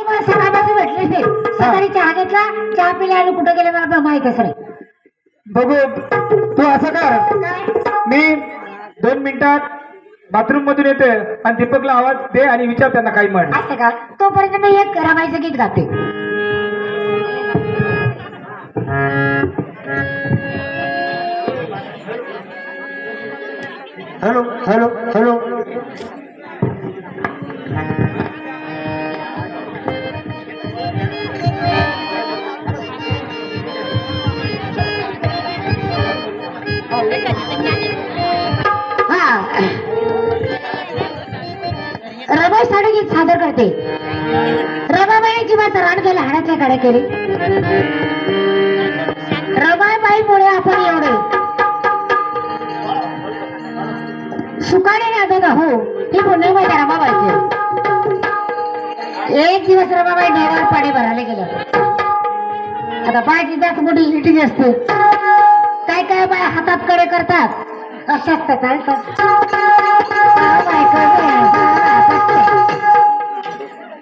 मला सकाळपासून भेटलेच नाही. सकाळी चहा घेतला, चहा पिला आणि कुठं गेले मला माहितच नाही. बघू तू असं कर, मी 2 मिनिटात बाथरूम मधून येते आणि दीपकला आवाज दे आणि विचार त्यांना काही म्हण. असं का? तोपर्यंत मी एक रमाईचं गीत गाते. Hello hello hello. हा, रमाई साडे गीत सादर करते. रमाबाईची मात्र रान गेल्या हाडातल्या काड्या केली. रमाबाईमुळे आपण एवढे सुखाने नांदत आहो ही पुण्य माझ्या रमाबाईची. एक दिवस रमाबाई नेवार पाणी भरायला गेलं. आता बायची जात मोठी इटी असते. काय काय बाय हातात कडे करतात अशाच काय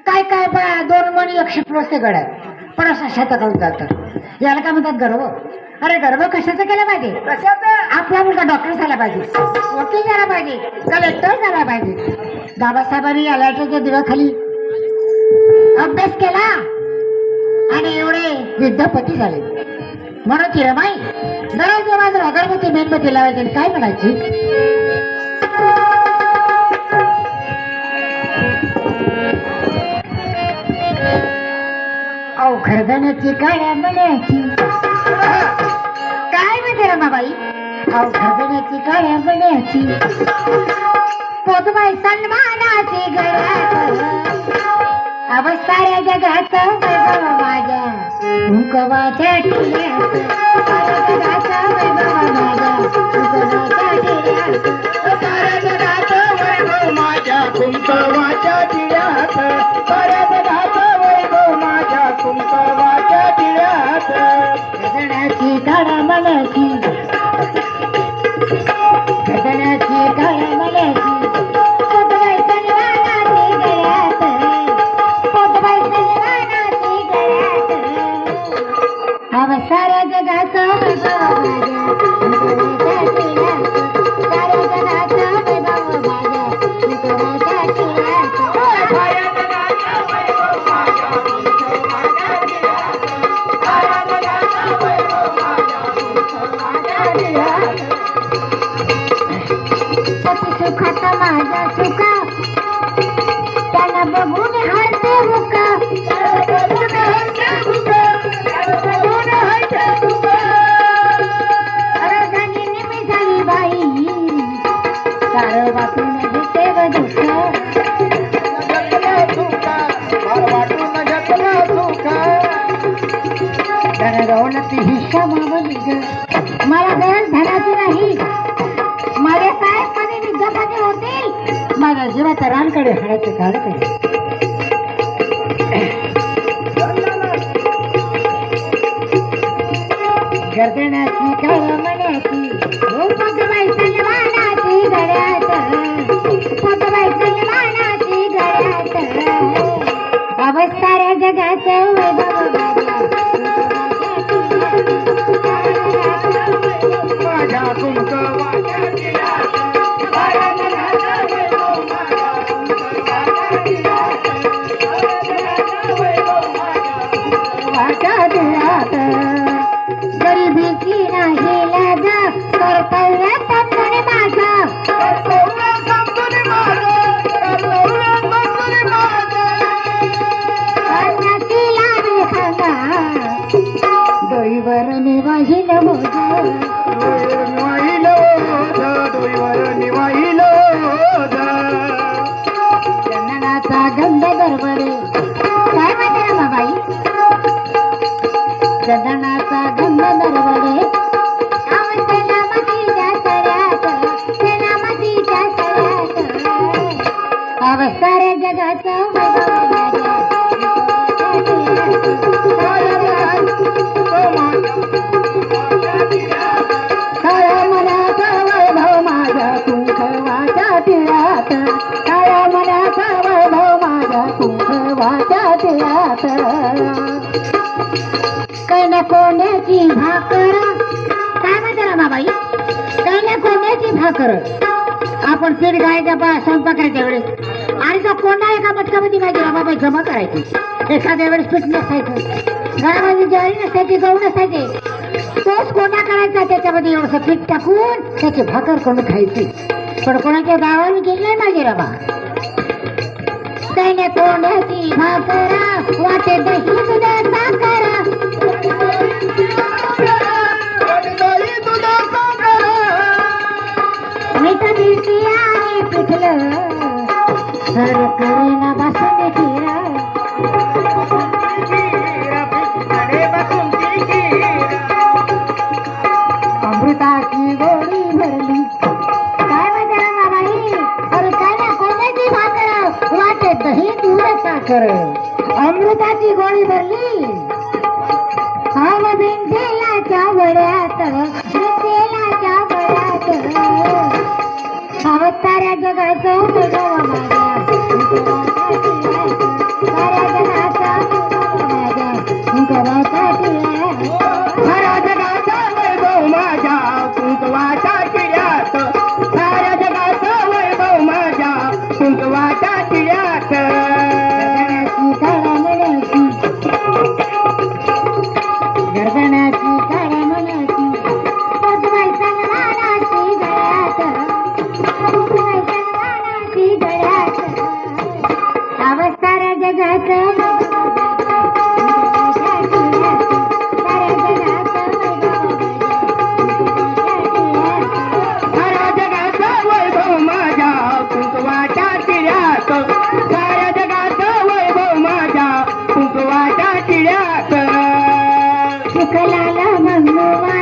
काय काय बाय 2 मणी 100 प्लसचे गड्या पण अशा शेताकडून जातात. याला काय म्हणतात गर्व. अरे गर्व कशाचं केलं पाहिजे? आपला मुलगा डॉक्टर झाला पाहिजे, वकील झाला पाहिजे, कलेक्टर झाला पाहिजे. बाबासाहेबांनी यालाच्या दिव्याखाली अभ्यास केला आणि एवढे विद्यापती झाले. म्हणून ती रमाई जरा जेव्हा जर अगरबत्ती मेणबत्ती लावायची आणि काय म्हणायची? अवघडण्याची काळ्या म्हणायची. काय म्हणते रमाबाई? अवघडण्याची काळ्या म्हणायची. पोतबाई सन्मानाची गळ्यात अवस्थाऱ्या जगात वैभव माझ्या कुंकवाच्या टिळ्यात. जगाचा वैभव माझ्या कुंकवाच्या टिळ्यात. साऱ्या जगात वैभव माझ्या कुंकवाच्या टिळ्यात. साऱ्या जगात वैभव माझ्या कुंकवाच्या टिळ्यात. गगनाची काळा मनाची, गगनाची काळा मनाची. पोतबाई सन्मानाची गळ्यात, पोतबाई सन्मानाची गळ्यात. साऱ्या जगाचा वैभव माझ्या कुंकवाच्या टिळ्यात. साऱ्या जगाचा वैभव माझ्या कुंकवाच्या टिळ्यात. साऱ्या जगाचा वैभव माझ्या कुंकवाच्या टिळ्यात. साऱ्या जगाचा वैभव माझ्या कुंकवाच्या टिळ्यात. पती सुखाचा माझा सुखा त्यांना बघून हरते मुका. सारं वाटून घेते व दुःख. गणगवणती हिस्सा मावली ग. मला गरज धनाची नाही. माझे साहेब मध्ये विद्यापती होतील. माझ्या जीवाच्या रानकडे हाडाचे काढते. गर्दनाची काळ मनाची पोतबाई सन्मानाची गळ्यात. पोतबाई सन्मानाची गळ्यात. अवस्थाऱ्या जगाचं वैभव माझ्या कुंकवाच्या टिळ्यात. साऱ्या जगाचा वैभव माझ्या कुंकवाच्या टिळ्यात. साऱ्या जगाचा वैभव माझ्या टिळ्यात. गरिबीची नाही लाज कर्तव्य समजून माझं. कर्तव्य समजून माझं. कर्तव्य समजून माझं. अन्नाची लावी खांदा टिळ्यात काही ना कोण्याची भाकर काय म्हणते ना बाबाई काही ना कोण्याची भाकर आपण पीठ घालायच्या स्वयंपाकाच्या वेळेस आणि तो कोंडा एका मटकामध्ये माझी बाबाई जमा करायची एखाद्या वेळेस पीठ नसायचं घरामध्ये ज्वारी नसायची गहू नसायचे तोच कोंडा करायचा त्याच्यामध्ये एवढंसं पीठ टाकून त्याची भाकर करून खायची पण कोणाच्या गावाला गेले माझे राबा त्याने कोंड्याची भाकर वाटे दही तुझ्या साखर मी तर दिसती आणि पिठलं सर करेना बसून फिरा अमृताची गोडी भरली काय म्हणते ना बाबाई अरे काय ना कोणाची भाकर वाटे दही दूर साखर अमृताची गोळी भरली हव तेलाच्या वड्यात तेलाच्या वड्यात अवताऱ्या जगाचं बघावं माझ्या साऱ्या जगाचा कुंकवाचा साऱ्या जगाचा वैभव माझ्या कुंकवाच्या टिळ्यात साऱ्या जगाचा वैभव माझ्या कुंकवाच्या टिळ्यात गर्दनाची काळ्या मनाची पद्माई सन्मानाची गळ्यात पद्माई सन्मानाची गळ्यात साऱ्या जगाचं साऱ्या जगाचा वैभव माझ्या कुंकवाच्या टिळ्यात साऱ्या जगाचा वैभव माझ्या कुंकवाच्या टिळ्यात सुखलाला मंगवा